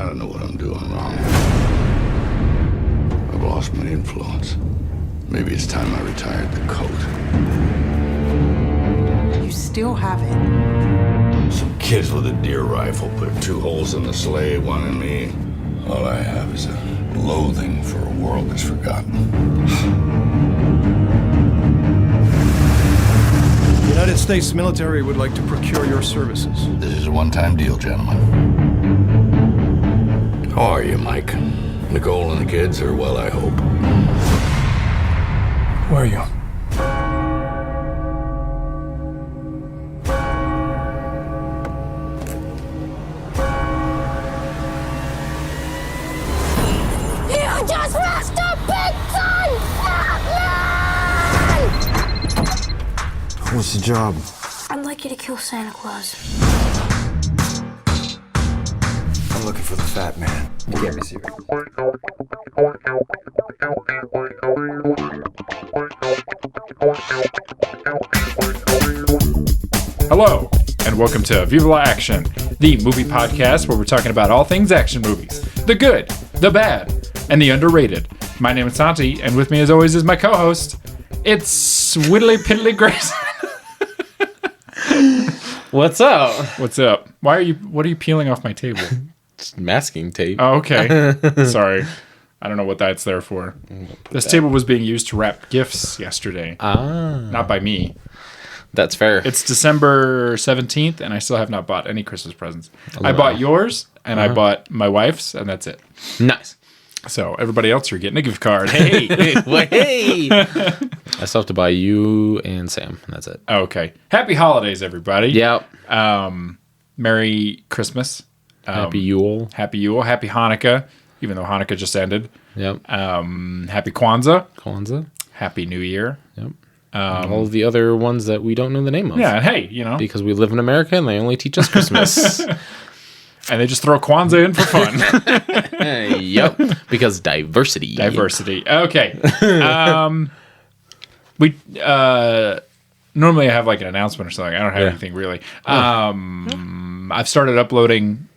gotta know what I'm doing wrong. I've lost my influence. Maybe it's time I retired the coat. You still have it. Some kids with a deer rifle put 2 holes in the sleigh, one in me. All I have is a loathing for a world that's forgotten. The United States military would like to procure your services. This is a one-time deal, gentlemen. How are you, Mike? Nicole and the kids are well, I hope. Where are you? You just lost a big son, Fatman! What's the job? I'd like you to kill Santa Claus. I'm looking for the fat man. You can't be serious. Hello, and welcome to Viva La Action, the movie podcast where we're talking about all things action movies. The good, the bad, and the underrated. My name is Santi, and with me as always is my co-host. It's Whittly Piddly Grayson. What's up? What's up? What are you peeling off my table? It's masking tape. Oh, okay. Sorry. I don't know what that's there for. This table was being used to wrap gifts yesterday. Not by me. That's fair. It's December 17th, and I still have not bought any Christmas presents. I bought yours, and I bought my wife's, and that's it. Nice. So everybody else, you're getting a gift card. Hey! Hey! I still have to buy you and Sam, and that's it. Okay. Happy holidays, everybody. Yep. Merry Christmas. Happy Yule. Happy Yule. Happy Hanukkah, even though Hanukkah just ended. Yep. Happy Kwanzaa. Kwanzaa. Happy New Year. Yep. And all of the other ones that we don't know the name of. Yeah, and hey, you know. Because we live in America and they only teach us Christmas. And they just throw Kwanzaa in for fun. Yep. Because diversity. Diversity. Okay. We normally I have like an announcement or something. I don't have anything really. I've started uploading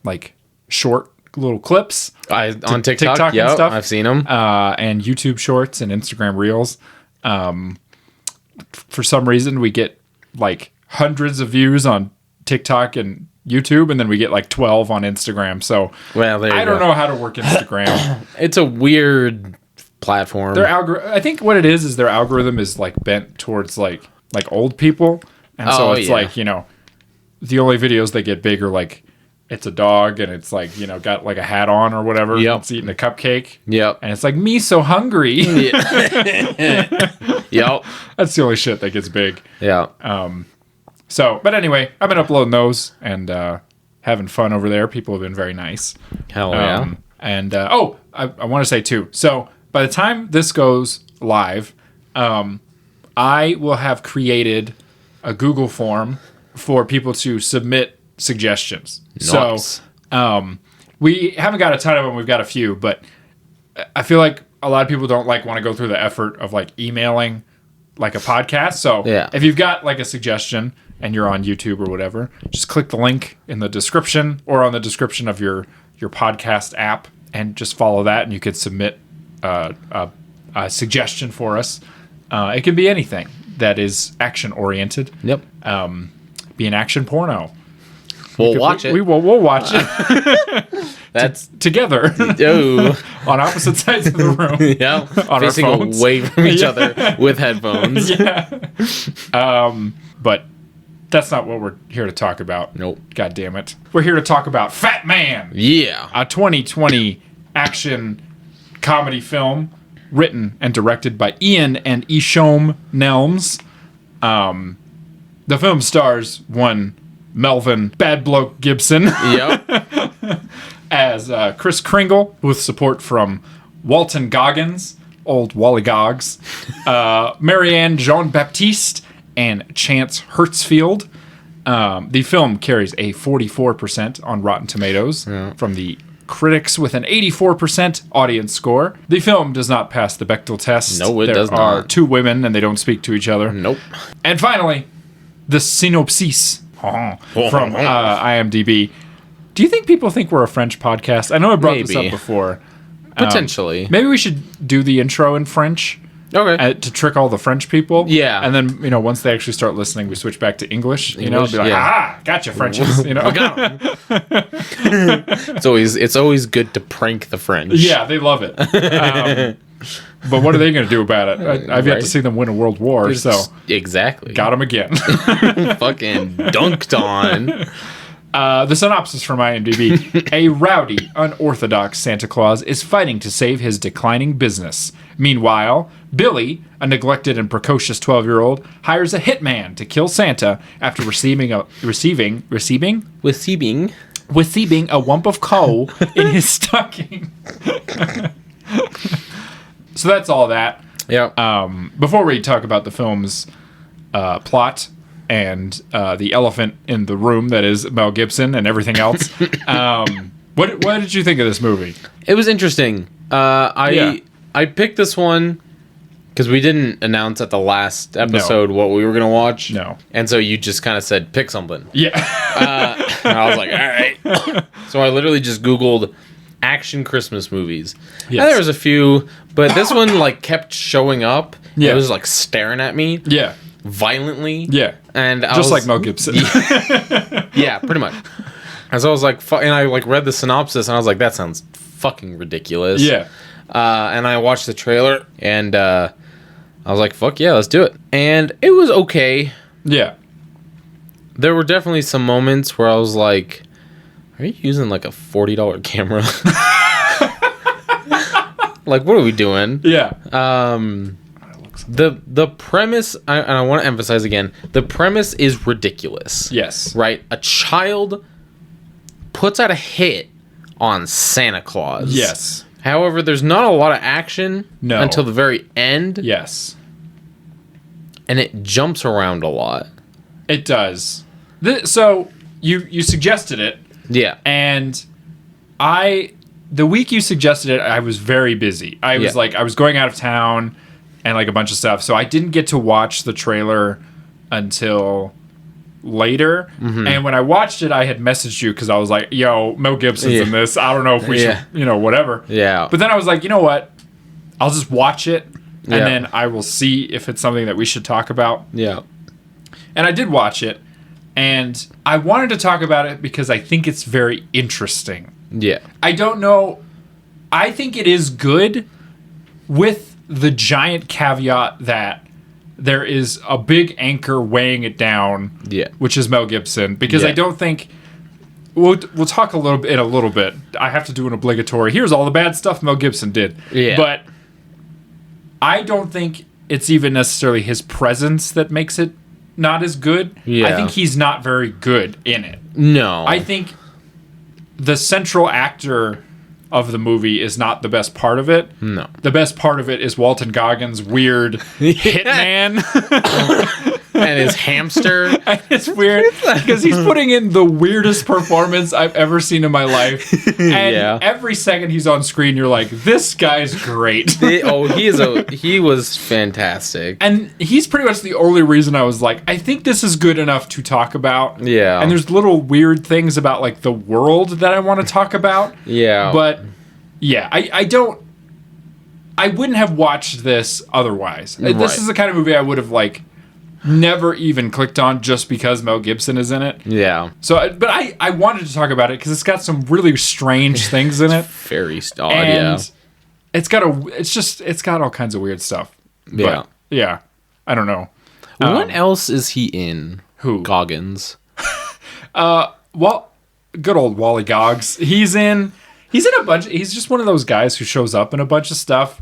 like short little clips on TikTok and stuff. I've seen them. And YouTube Shorts and Instagram Reels. For some reason, we get like hundreds of views on TikTok and YouTube, and then we get like 12 on Instagram. So I don't know how to work Instagram. It's a weird platform. I think what it is their algorithm is like bent towards like old people, and so it's like, you know, the only videos they get big are like it's a dog and it's like, you know, got like a hat on or whatever. Yep. It's eating a cupcake. Yep. And it's like, me so hungry. Yep. That's the only shit that gets big. Yeah. But anyway, I've been uploading those and having fun over there. People have been very nice. Hell yeah. And I want to say too. So by the time this goes live, I will have created a Google form for people to submit suggestions. Nice. So we haven't got a ton of them. We've got a few, but I feel like a lot of people don't like want to go through the effort of like emailing like a podcast. So if you've got like a suggestion and you're on YouTube or whatever, just click the link in the description or on the description of your podcast app and just follow that, and you could submit a suggestion for us. It can be anything that is action oriented. Yep. Be an action porno. We'll watch it. We'll watch it. That's together. On opposite sides of the room. Yeah. On facing our phones. away from each other with headphones. Yeah. But that's not what we're here to talk about. Nope. God damn it. We're here to talk about Fatman. Yeah. A 2020 action comedy film written and directed by Ian and Ishom Nelms. The film stars one Melvin Bad Bloke Gibson. Yep. As Chris Kringle, with support from Walton Goggins, old Wally Goggs, Marianne Jean-Baptiste, and Chance Hertzfield. The film carries a 44% on Rotten Tomatoes from the critics with an 84% audience score. The film does not pass the Bechdel test. No, it does not. There are 2 women and they don't speak to each other. Nope. And finally, the synopsis from IMDb. Do you think people think we're a French podcast? I know I brought this up before. Potentially. Maybe we should do the intro in French. Okay. To trick all the French people. Yeah. And then, once they actually start listening, we switch back to English. Be like, gotcha, Frenchies. We got 'em. It's always good to prank the French. Yeah, they love it. But what are they going to do about it? I've yet to see them win a world war, so. Exactly. Got them again. Fucking dunked on. The synopsis from IMDb. A rowdy, unorthodox Santa Claus is fighting to save his declining business. Meanwhile, Billy, a neglected and precocious 12-year-old, hires a hitman to kill Santa after receiving a lump of coal in his stocking. So that's all that. Yeah. Before we talk about the film's plot and the elephant in the room that is Mel Gibson and everything else, what did you think of this movie? It was interesting. I picked this one because we didn't announce at the last episode what we were going to watch. No. And so you just kind of said, pick something. Yeah. And I was like, all right. So I literally just Googled action Christmas movies. Yes. And there was a few, but this one kept showing up. Yeah. It was staring at me. Yeah. Violently. Yeah. And I just was, like Mel Gibson. Yeah, pretty much. And so I was like, and I read the synopsis and I was like, that sounds fucking ridiculous. Yeah. And I watched the trailer and I was like, fuck yeah, let's do it. And it was okay. Yeah. There were definitely some moments where I was like, are you using a $40 camera? What are we doing? Yeah. The premise, and I want to emphasize again, the premise is ridiculous. Yes. Right? A child puts out a hit on Santa Claus. Yes. However, there's not a lot of action until the very end. Yes. And it jumps around a lot. It does. So you suggested it. Yeah. And the week you suggested it, I was very busy. I was I was going out of town and a bunch of stuff. So I didn't get to watch the trailer until later. Mm-hmm. And when I watched it, I had messaged you because I was like, yo, Mel Gibson's in this. I don't know if we should, whatever. Yeah. But then I was like, you know what? I'll just watch it and then I will see if it's something that we should talk about. Yeah. And I did watch it. And I wanted to talk about it because I think it's very interesting. Yeah. I don't know. I think it is good with the giant caveat that there is a big anchor weighing it down, which is Mel Gibson. Because I don't think... We'll talk a little bit in a little bit. I have to do an obligatory. Here's all the bad stuff Mel Gibson did. Yeah. But I don't think it's even necessarily his presence that makes it not as good. Yeah. I think he's not very good in it. No. I think the central actor of the movie is not the best part of it. No. The best part of it is Walton Goggins' weird hitman. And his hamster. It's weird because he's putting in the weirdest performance I've ever seen in my life. And every second he's on screen, you're like, this guy's great. He was fantastic. And he's pretty much the only reason I was like, I think this is good enough to talk about. Yeah. And there's little weird things about the world that I want to talk about. Yeah. But yeah, I wouldn't have watched this otherwise. Right. This is the kind of movie I would have never even clicked on just because Mel Gibson is in it. Yeah. So, but I wanted to talk about it because it's got some really strange things in it. Very odd, and it's got all kinds of weird stuff. Yeah. But, yeah. I don't know. What else is he in? Who? Goggins. Well, good old Wally Goggs. He's in a bunch. He's just one of those guys who shows up in a bunch of stuff.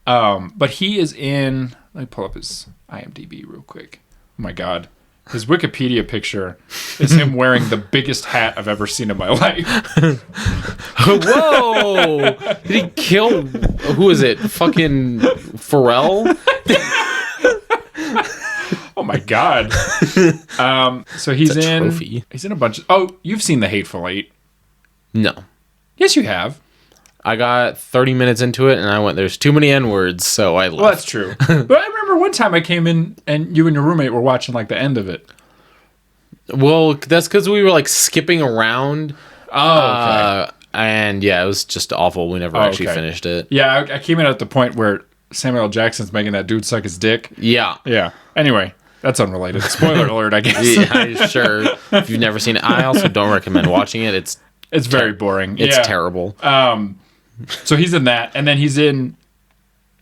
But he is in. Let me pull up his IMDb real quick. Oh my God. His Wikipedia picture is him wearing the biggest hat I've ever seen in my life. Whoa! Did he kill? Who is it? Fucking Pharrell? Oh my God. So he's in. Trophy. He's in a bunch of. Oh, you've seen The Hateful Eight. No. Yes, you have. I got 30 minutes into it and I went, there's too many N-words, so I left. Well, that's true. But I remember one time I came in and you and your roommate were watching the end of it. Well, that's because we were skipping around Oh, okay. And yeah, it was just awful. We never actually finished it. Yeah, I came in at the point where Samuel L. Jackson's making that dude suck his dick. Yeah. Yeah. Anyway, that's unrelated. Spoiler alert, I guess. Yeah, sure. If you've never seen it, I also don't recommend watching it. It's very boring. It's terrible. So he's in that, and then he's in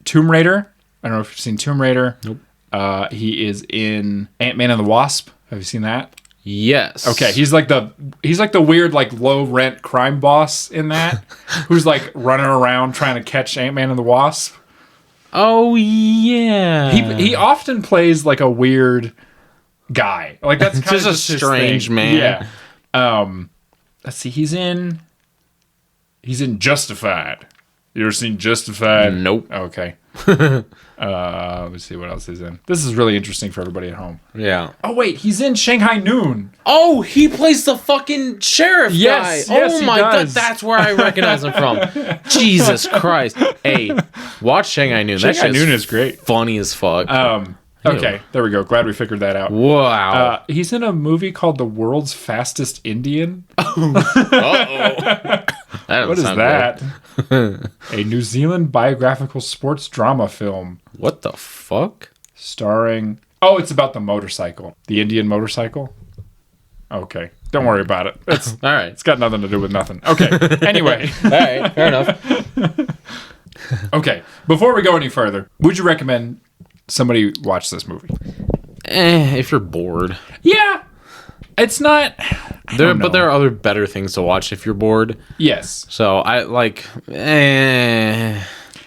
Tomb Raider. I don't know if you've seen Tomb Raider. Nope. He is in Ant-Man and the Wasp. Have you seen that? Yes. Okay, he's like the weird like low rent crime boss in that, who's like running around trying to catch Ant-Man and the Wasp. Oh yeah. He often plays like a weird guy. Like that's kind just of a strange man. Yeah. Let's see. He's in Justified. You ever seen Justified? Nope. Okay. Let's see what else he's in. This is really interesting for everybody at home. Yeah. Oh wait, he's in Shanghai Noon. Oh, he plays the fucking sheriff guy. Yes, oh he my god, does. that's where I recognize him from. Jesus Christ. Hey, watch Shanghai Noon. Shanghai Noon is great. Funny as fuck. Okay, there we go. Glad we figured that out. Wow. He's in a movie called The World's Fastest Indian. Uh-oh. What is that? A New Zealand biographical sports drama film. What the fuck? Starring... Oh, it's about the motorcycle. The Indian motorcycle? Okay. Don't worry about it. It's all right. It's got nothing to do with nothing. Okay. Anyway. All right. Fair enough. Okay. Before we go any further, would you recommend somebody watch this movie? If you're bored. Yeah. It's not... But there are other better things to watch if you're bored. Yes. So I like...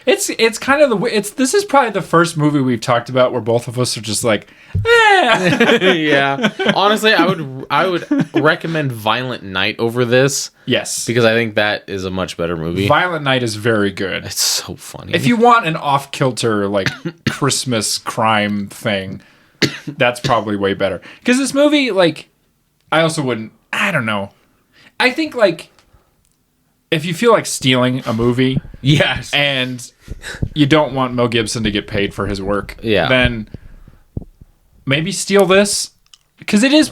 It's kind of this is probably the first movie we've talked about where both of us are just like, Yeah. Honestly, I would recommend Violent Night over this. Yes. Because I think that is a much better movie. Violent Night is very good. It's so funny. If you want an off-kilter, like, Christmas crime thing, that's probably way better. Because this movie, like, I also wouldn't... I don't know. I think, like, if you feel like stealing a movie... Yes. And you don't want Mel Gibson to get paid for his work... Yeah. Then maybe steal this. Because it is...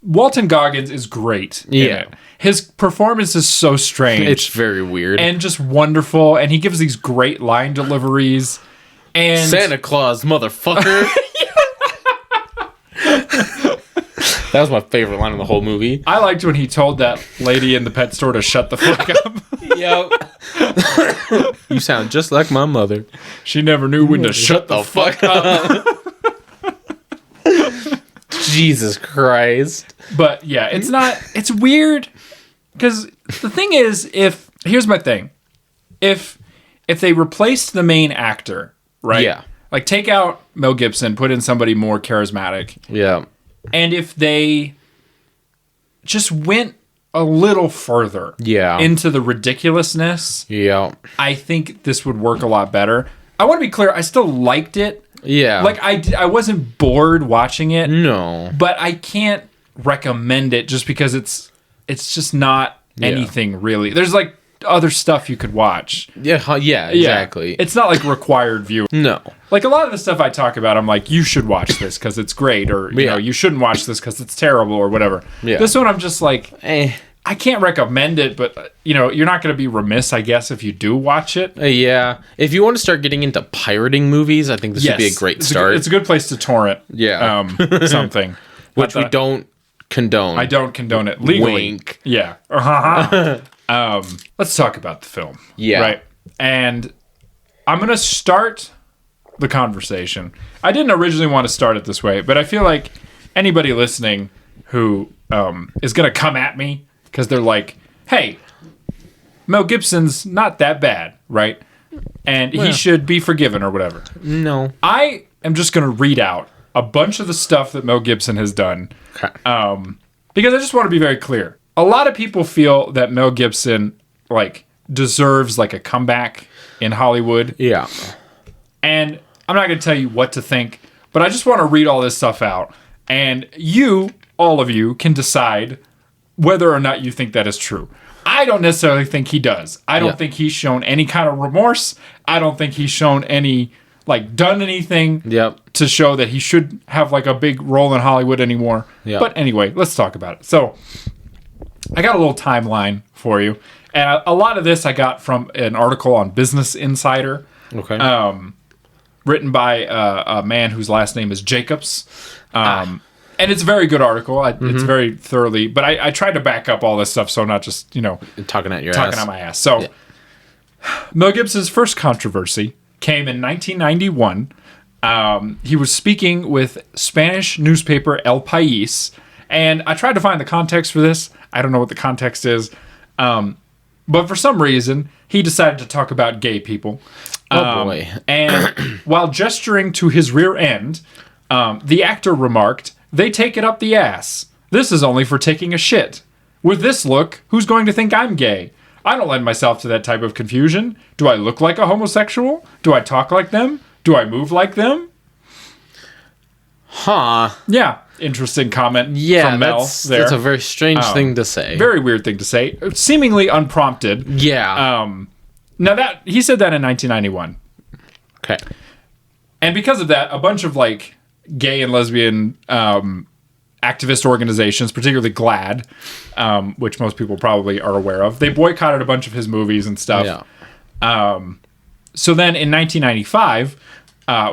Walton Goggins is great in it. His performance is so strange. It's very weird. And just wonderful. And he gives these great line deliveries. And Santa Claus, motherfucker. That was my favorite line in the whole movie. I liked when he told that lady in the pet store to shut the fuck up. Yep. You sound just like my mother. She never knew when to shut the fuck up. Jesus Christ. But yeah, it's weird. Because the thing is, here's my thing. If they replaced the main actor, right? Yeah. Like take out Mel Gibson, put in somebody more charismatic. Yeah. And if they just went a little further into the ridiculousness, I think this would work a lot better. I want to be clear, I still liked it. Yeah. Like I wasn't bored watching it. No. But I can't recommend it just because it's just not anything really. There's like other stuff you could watch. Yeah, exactly. It's not like required viewing. No. Like a lot of the stuff I talk about, I'm like, you should watch this because it's great, or you know, you shouldn't watch this because it's terrible, or whatever. Yeah. This one, I'm just like, I can't recommend it, but you know, you're not going to be remiss, I guess, if you do watch it. Yeah. If you want to start getting into pirating movies, I think this would be a great start. It's a good place to torrent. Yeah. Something. Which we don't condone. I don't condone it legally. Wink. Yeah. Let's talk about the film. Yeah. Right. And I'm going to start the conversation. I didn't originally want to start it this way, but I feel like anybody listening who is going to come at me because they're like, hey, Mel Gibson's not that bad, right? And he should be forgiven or whatever. No. I am just going to read out a bunch of the stuff that Mel Gibson has done. Because I just want to be very clear. A lot of people feel that Mel Gibson like deserves like a comeback in Hollywood. Yeah. And I'm not going to tell you what to think, but I just want to read all this stuff out. And you, all of you, can decide whether or not you think that is true. I don't necessarily think he does. I don't think he's shown any kind of remorse. I don't think he's shown any, like, done anything to show that he should have, like, a big role in Hollywood anymore. But anyway, let's talk about it. So, I got a little timeline for you. And a lot of this I got from an article on Business Insider. Okay. Written by a man whose last name is Jacobs. And it's a very good article. It's very thoroughly, but I tried to back up all this stuff so I'm not just, talking at my ass. So Mel Gibson's first controversy came in 1991. He was speaking with Spanish newspaper El País, and I tried to find the context for this. I don't know what the context is. But for some reason, he decided to talk about gay people. Oh, boy. And while gesturing to his rear end, the actor remarked, "They take it up the ass. This is only for taking a shit. With this look, who's going to think I'm gay? I don't lend myself to that type of confusion. Do I look like a homosexual? Do I talk like them? Do I move like them?" Huh. Yeah. Interesting comment from Mel there. That's a very strange thing to say. Very weird thing to say. Seemingly unprompted. Yeah. Now that he said that in 1991. Okay. And because of that, a bunch of like gay and lesbian activist organizations, particularly GLAAD, which most people probably are aware of, they boycotted a bunch of his movies and stuff. Yeah. So then in 1995,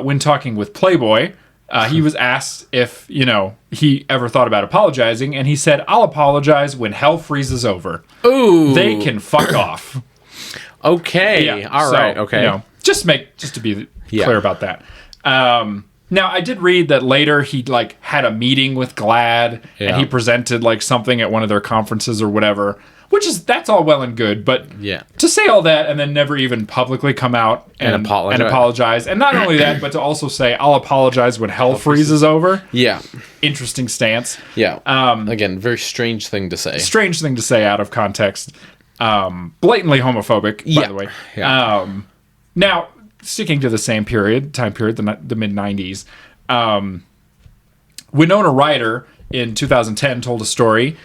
when talking with Playboy, he was asked if, he ever thought about apologizing, and he said, "I'll apologize when hell freezes over." Ooh. They can fuck off. Okay. Yeah. All right. Okay. Just to be clear about that. Now, I did read that later he had a meeting with GLAAD, and he presented something at one of their conferences or whatever, that's all well and good, but to say all that and then never even publicly come out and apologize. And not only that, but to also say, "I'll apologize when hell freezes over." Yeah. Interesting stance. Yeah. Again, very strange thing to say. Strange thing to say out of context. Blatantly homophobic, by the way. Yeah. Now, sticking to the same time period, the mid-90s, Winona Ryder in 2010 told a story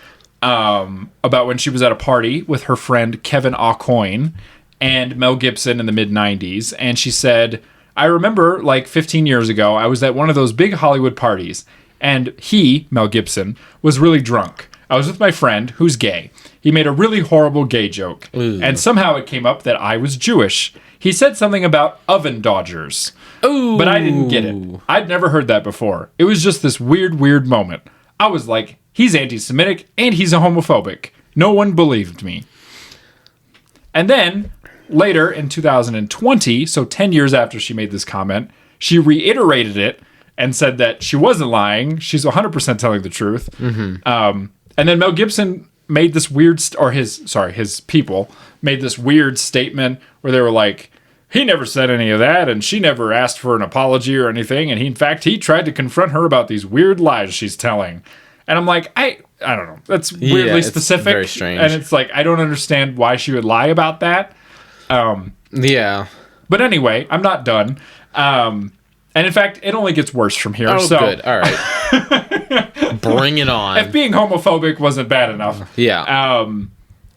about when she was at a party with her friend Kevin Aucoin and Mel Gibson in the mid-90s. And she said, "I remember 15 years ago, I was at one of those big Hollywood parties, and he, Mel Gibson, was really drunk. I was with my friend, who's gay. He made a really horrible gay joke. And somehow it came up that I was Jewish. He said something about oven dodgers. Ooh. But I didn't get it. I'd never heard that before. It was just this weird moment. I was like, he's anti-Semitic and he's a homophobic. No one believed me." And then, later in 2020, so 10 years after she made this comment, she reiterated it and said that she wasn't lying. She's 100% telling the truth. Mm-hmm. And then Mel Gibson made this weird, his people made this weird statement where they were like, "He never said any of that, and she never asked for an apology or anything, and in fact, he tried to confront her about these weird lies she's telling." And I'm like, I don't know. That's weirdly specific. Very strange. And it's like, I don't understand why she would lie about that. Yeah. But anyway, I'm not done. And in fact, it only gets worse from here. Oh, good. All right. Bring it on. If being homophobic wasn't bad enough. Yeah.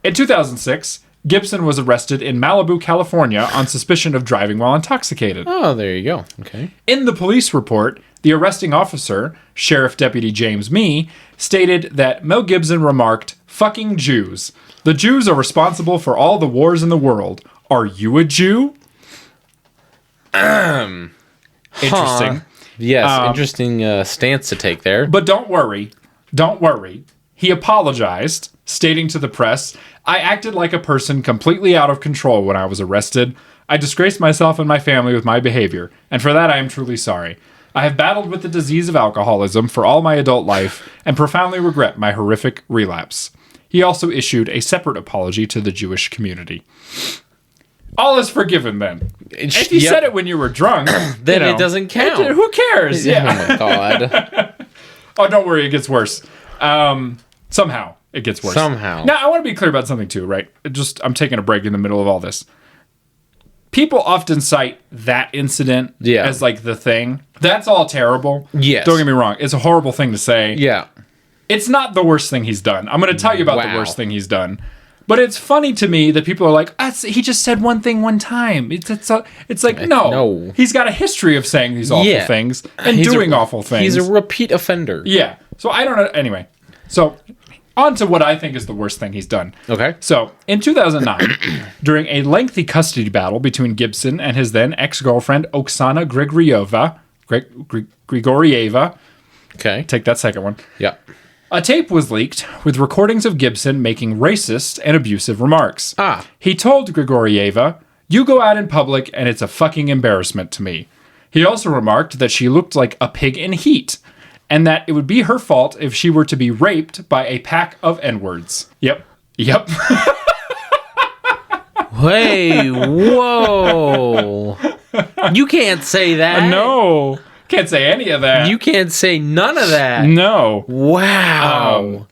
In 2006, Gibson was arrested in Malibu, California on suspicion of driving while intoxicated. Oh, there you go. Okay. In the police report, the arresting officer, Sheriff Deputy James Mee, stated that Mel Gibson remarked, "Fucking Jews. The Jews are responsible for all the wars in the world. Are you a Jew?" Interesting. Yes, interesting stance to take there. But don't worry. He apologized, stating to the press, "I acted like a person completely out of control when I was arrested. I disgraced myself and my family with my behavior, and for that I am truly sorry. I have battled with the disease of alcoholism for all my adult life and profoundly regret my horrific relapse." He also issued a separate apology to the Jewish community. All is forgiven then. If you said it when you were drunk, then it doesn't count. Who cares? Yeah. Oh my God. Oh, don't worry, it gets worse. Somehow it gets worse. Somehow. Now, I want to be clear about something too, right? I'm taking a break in the middle of all this. People often cite that incident as the thing. That's all terrible. Yes. Don't get me wrong. It's a horrible thing to say. Yeah. It's not the worst thing he's done. I'm going to tell you about the worst thing he's done. But it's funny to me that people are like, he just said one thing one time. It's like, no. He's got a history of saying these awful things and doing awful things. He's a repeat offender. Yeah. So I don't know. Anyway. So on to what I think is the worst thing he's done. Okay. So, in 2009, during a lengthy custody battle between Gibson and his then ex-girlfriend Oksana Grigorieva. Okay. Take that second one. Yeah. A tape was leaked with recordings of Gibson making racist and abusive remarks. He told Grigorieva, "You go out in public and it's a fucking embarrassment to me." He also remarked that she looked like a pig in heat and that it would be her fault if she were to be raped by a pack of N-words. Yep. Hey, whoa. You can't say that. No. Can't say any of that. You can't say none of that. No. Wow.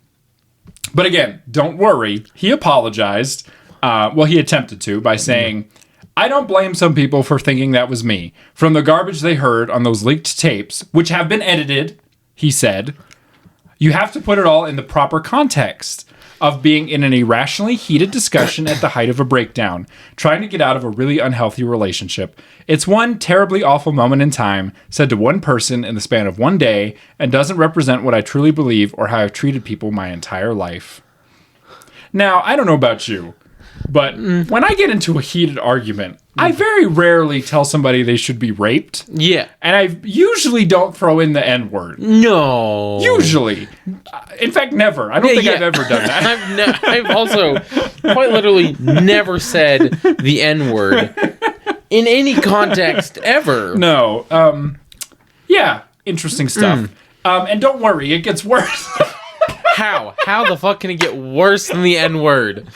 But again, don't worry. He apologized. He attempted to by saying, "I don't blame some people for thinking that was me. From the garbage they heard on those leaked tapes, which have been edited," he said, "you have to put it all in the proper context of being in an irrationally heated discussion at the height of a breakdown, trying to get out of a really unhealthy relationship. It's one terribly awful moment in time, said to one person in the span of one day, and doesn't represent what I truly believe or how I've treated people my entire life." Now, I don't know about you, but when I get into a heated argument, I very rarely tell somebody they should be raped. Yeah. And I usually don't throw in the N-word. No. Usually. In fact, never. I don't think I've ever done that. I've also quite literally never said the N-word in any context ever. No. Yeah. Interesting stuff. And don't worry, it gets worse. How? How the fuck can it get worse than the N-word?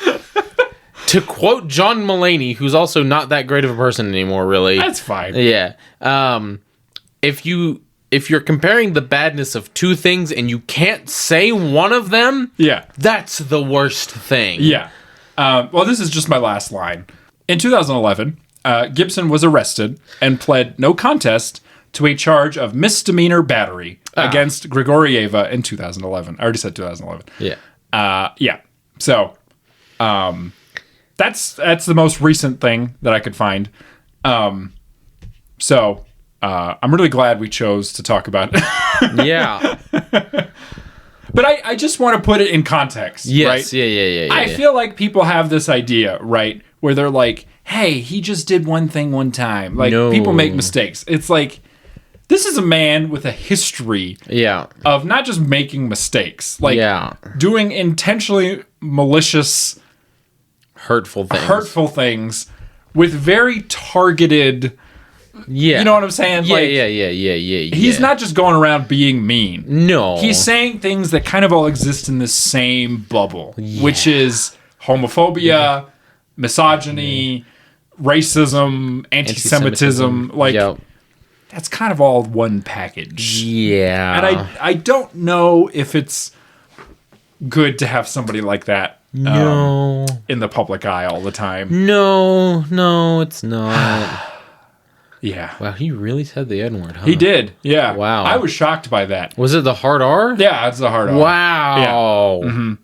To quote John Mulaney, who's also not that great of a person anymore, really. That's fine. Yeah. If you're comparing the badness of two things and you can't say one of them, that's the worst thing. Yeah. This is just my last line. In 2011, Gibson was arrested and pled no contest to a charge of misdemeanor battery against Grigorieva in 2011. I already said 2011. Yeah. So, that's the most recent thing that I could find. I'm really glad we chose to talk about it. Yeah. But I just want to put it in context, yes. right? Yeah. I feel like people have this idea, right, where they're like, "Hey, he just did one thing one time." Like, people make mistakes. It's like, this is a man with a history of not just making mistakes, like doing intentionally malicious, hurtful things with very targeted. You know what I'm saying? Yeah. He's not just going around being mean. No. He's saying things that kind of all exist in the same bubble, which is homophobia, misogyny, racism, anti-Semitism. That's kind of all one package. Yeah. And I don't know if it's good to have somebody like that in the public eye all the time. No, it's not. Yeah. Wow, he really said the N-word, huh? He did, yeah. Wow. I was shocked by that. Was it the hard R? Yeah, it's the hard R. Wow. Yeah.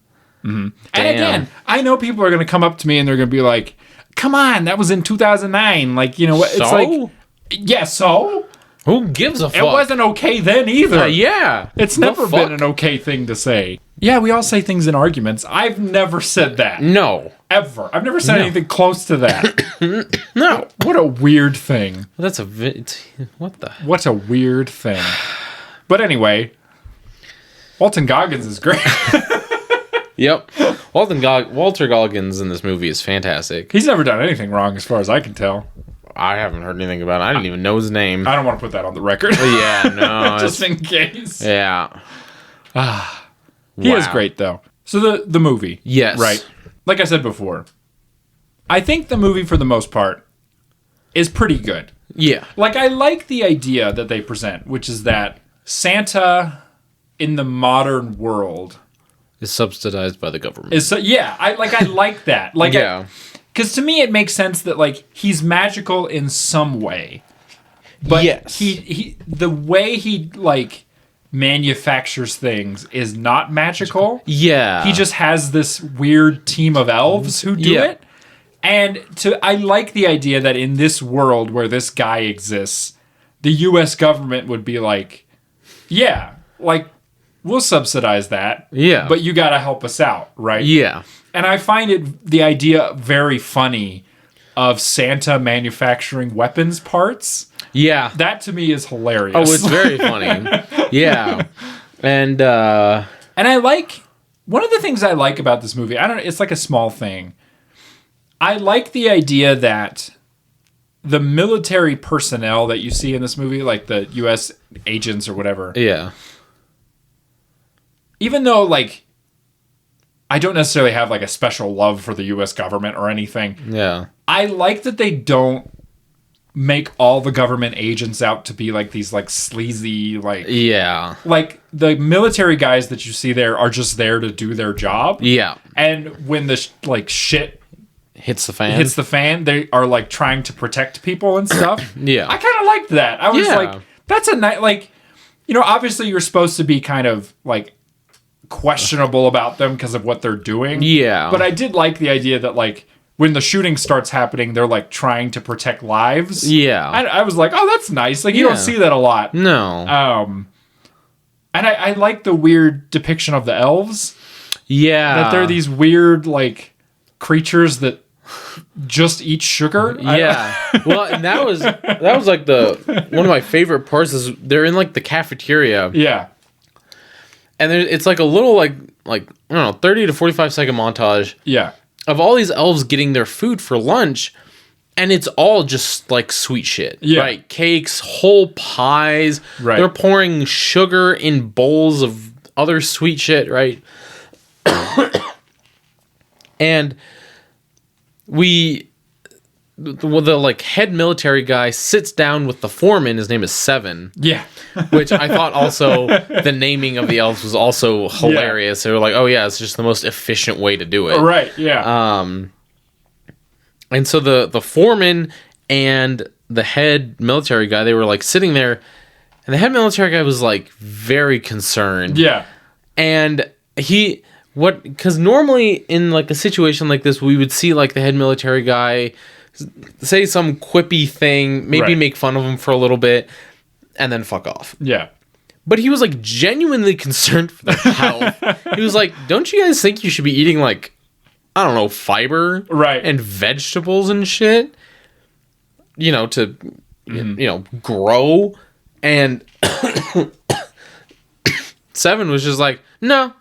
And again, I know people are going to come up to me and they're going to be like, "Come on, that was in 2009. Like, you know what? It's like, yeah, so? Who gives a fuck? It wasn't okay then either. Yeah. It's never been an okay thing to say. Yeah, we all say things in arguments. I've never said that. No. Ever. I've never said anything close to that. No. What a weird thing. That's What a weird thing. But anyway, Walton Goggins is great. Yep. Walter Goggins in this movie is fantastic. He's never done anything wrong as far as I can tell. I haven't heard anything about it. I didn't even know his name. I don't want to put that on the record. Yeah, no. Just in case. Yeah. He is great, though. So the movie. Yes. Right. Like I said before, I think the movie, for the most part, is pretty good. Yeah. Like, I like the idea that they present, which is that Santa in the modern world is subsidized by the government. I like that. Like, yeah. Because to me, it makes sense that, like, he's magical in some way. But yes. he the way he, like, manufactures things is not magical. Yeah. He just has this weird team of elves who do it. And I like the idea that in this world where this guy exists, the U.S. government would be like, yeah, like, we'll subsidize that. Yeah. But you got to help us out, right? Yeah. And I find the idea very funny of Santa manufacturing weapons parts. Yeah. That to me is hilarious. Oh, it's very funny. Yeah. And I like, one of the things I like about this movie, it's like a small thing. I like the idea that the military personnel that you see in this movie, like the U.S. agents or whatever. Yeah. Even though, like, I don't necessarily have, like, a special love for the U.S. government or anything. Yeah. I like that they don't make all the government agents out to be, like, these, like, sleazy, like... Yeah. Like, the military guys that you see there are just there to do their job. Yeah. And when the, shit... hits the fan, they are, like, trying to protect people and stuff. Yeah. I kind of liked that. I was like, that's a nice... Like, you know, obviously you're supposed to be kind of, like... questionable about them because of what they're doing. Yeah. But I did like the idea that, like, when the shooting starts happening, they're, like, trying to protect lives. Yeah. I was like, oh, that's nice. Like, you don't see that a lot. No. And I like the weird depiction of the elves. Yeah. That they're these weird, like, creatures that just eat sugar. Yeah. Well, and that was like one of my favorite parts is they're in, like, the cafeteria. Yeah. And it's like a little like I don't know, 30 to 45 second montage. Yeah. Of all these elves getting their food for lunch, and it's all just like sweet shit. Yeah. Right? Cakes, whole pies. Right. They're pouring sugar in bowls of other sweet shit, right? And the like head military guy sits down with the foreman. His name is Seven. Yeah. Which I thought also the naming of the elves was also hilarious. Yeah. They were like, oh yeah, it's just the most efficient way to do it. Right, yeah. And so the foreman and the head military guy, they were like sitting there, and the head military guy was like very concerned. Yeah. And because normally in like a situation like this, we would see like the head military guy say some quippy thing, maybe make fun of him for a little bit, and then fuck off. Yeah. But he was like genuinely concerned for their health. He was like, don't you guys think you should be eating like, I don't know, fiber? Right. And vegetables and shit? You know, to, you know, grow. And Seven was just like, no,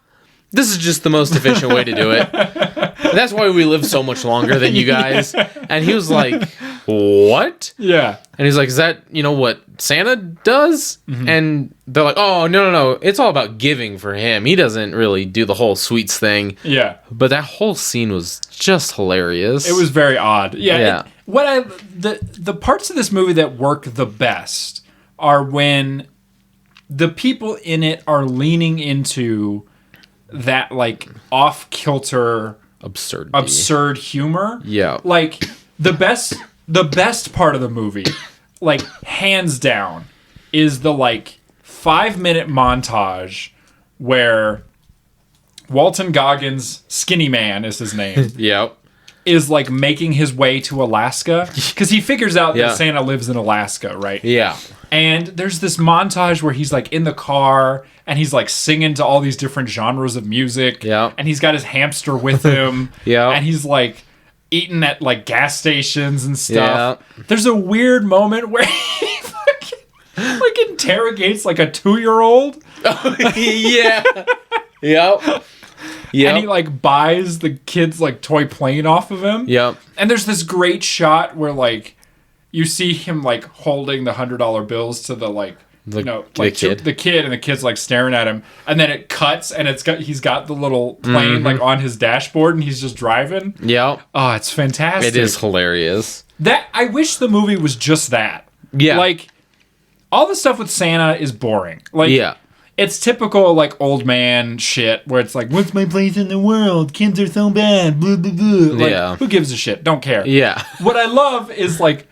this is just the most efficient way to do it. That's why we live so much longer than you guys. And he was like, what? Yeah. And he's like, is that, you know, what Santa does? And they're like, oh, no. It's all about giving for him. He doesn't really do the whole sweets thing. Yeah. But that whole scene was just hilarious. It was very odd. Yeah. Yeah. The parts of this movie that work the best are when the people in it are leaning into that, like, off-kilter... absurd humor. Yeah. Like, the best part of the movie, like, hands down, is the, like, 5-minute montage where Walton Goggins, Skinny Man is his name. Yep. Is, like, making his way to Alaska. Because he figures out that Santa lives in Alaska, right? Yeah. And there's this montage where he's, like, in the car, and he's, like, singing to all these different genres of music. Yeah. And he's got his hamster with him. Yeah. And he's, like, eating at, like, gas stations and stuff. Yeah. There's a weird moment where he fucking, like, interrogates, like, a 2-year-old. Yeah. Yep. Yep. And he, like, buys the kid's, like, toy plane off of him. Yep. And there's this great shot where, like, you see him, like, holding the $100 bills to the, like, you know, like, the kid, and the kid's, like, staring at him. And then it cuts, and he's got the little plane, like, on his dashboard, and he's just driving. Yep. Oh, it's fantastic. It is hilarious. I wish the movie was just that. Yeah. Like, all the stuff with Santa is boring. Like, yeah. It's typical, like, old man shit where it's like, what's my place in the world? Kids are so bad. Blah, blah, blah. Like, who gives a shit? Don't care. Yeah. What I love is, like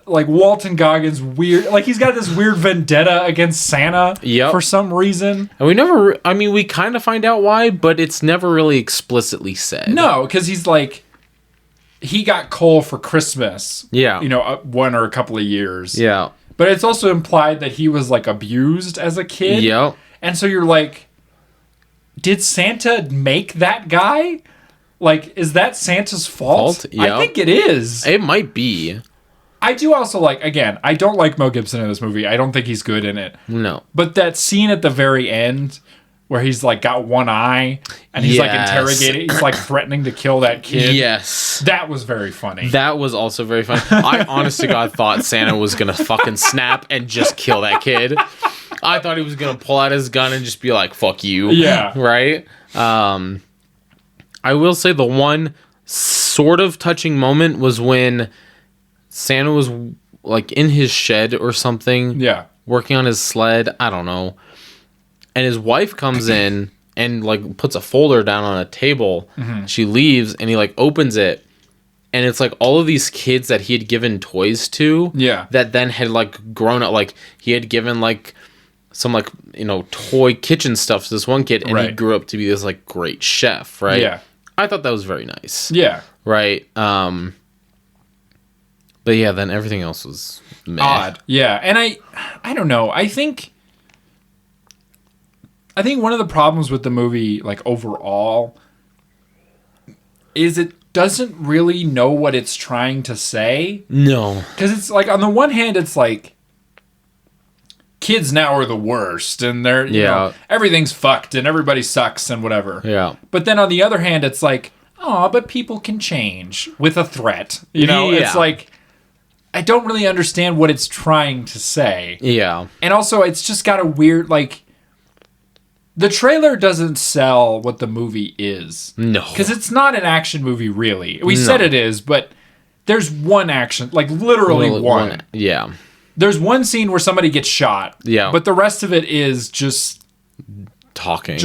Walton Goggins weird, like, he's got this weird vendetta against Santa for some reason. And we kind of find out why, but it's never really explicitly said. No, because he's like, he got coal for Christmas. Yeah. You know, one or a couple of years. Yeah. But it's also implied that he was, like, abused as a kid. Yep. And so you're like, did Santa make that guy? Like, is that Santa's fault? Yeah. I think it is. It might be. I do also like, again, I don't like Mel Gibson in this movie. I don't think he's good in it. No. But that scene at the very end where he's like got one eye and he's like interrogating, he's like threatening to kill that kid. Yes. That was very funny. That was also very funny. I honest to God thought Santa was going to fucking snap and just kill that kid. I thought he was going to pull out his gun and just be like, fuck you. Yeah. Right? I will say the one sort of touching moment was when Santa was like in his shed or something. Yeah. Working on his sled. I don't know. And his wife comes in and like puts a folder down on a table. Mm-hmm. She leaves and he like opens it. And it's like all of these kids that he had given toys to. Yeah. That then had like grown up. Like he had given like some like, you know, toy kitchen stuff to this one kid. And he grew up to be this like great chef. Right. Yeah. I thought that was very nice. Yeah. Right. But yeah, then everything else was meh. Odd. Yeah. And I don't know. I think one of the problems with the movie, like overall, is it doesn't really know what it's trying to say. No. Because it's like, on the one hand, it's like, kids now are the worst and they're, you know, everything's fucked and everybody sucks and whatever. Yeah. But then on the other hand, it's like, oh, but people can change with a threat. You know, it's like, I don't really understand what it's trying to say. Yeah. And also, it's just got a weird, like, the trailer doesn't sell what the movie is. No. Because it's not an action movie, really. We said it is, but there's one action, like literally one. Yeah. There's one scene where somebody gets shot. Yeah. But the rest of it is just talking.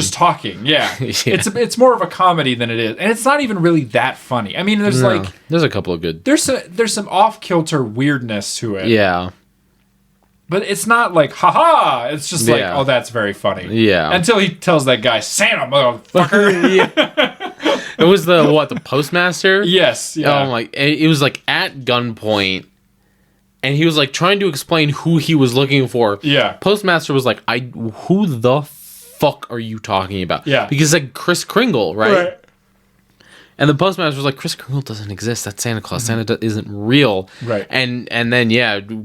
Yeah. It's more of a comedy than it is. And it's not even really that funny. I mean, there's there's a couple of good. There's some off-kilter weirdness to it. Yeah. But it's not like, haha. It's just like, oh, that's very funny. Yeah. Until he tells that guy, Santa, motherfucker. It was the postmaster? Yes. Yeah. Oh, like, it was like at gunpoint. And he was like trying to explain who he was looking for. Yeah. Postmaster was like, who the fuck are you talking about? Yeah. Because like Kris Kringle, right? And the postmaster was like, Kris Kringle doesn't exist. That's Santa Claus. Santa isn't real. Right. And then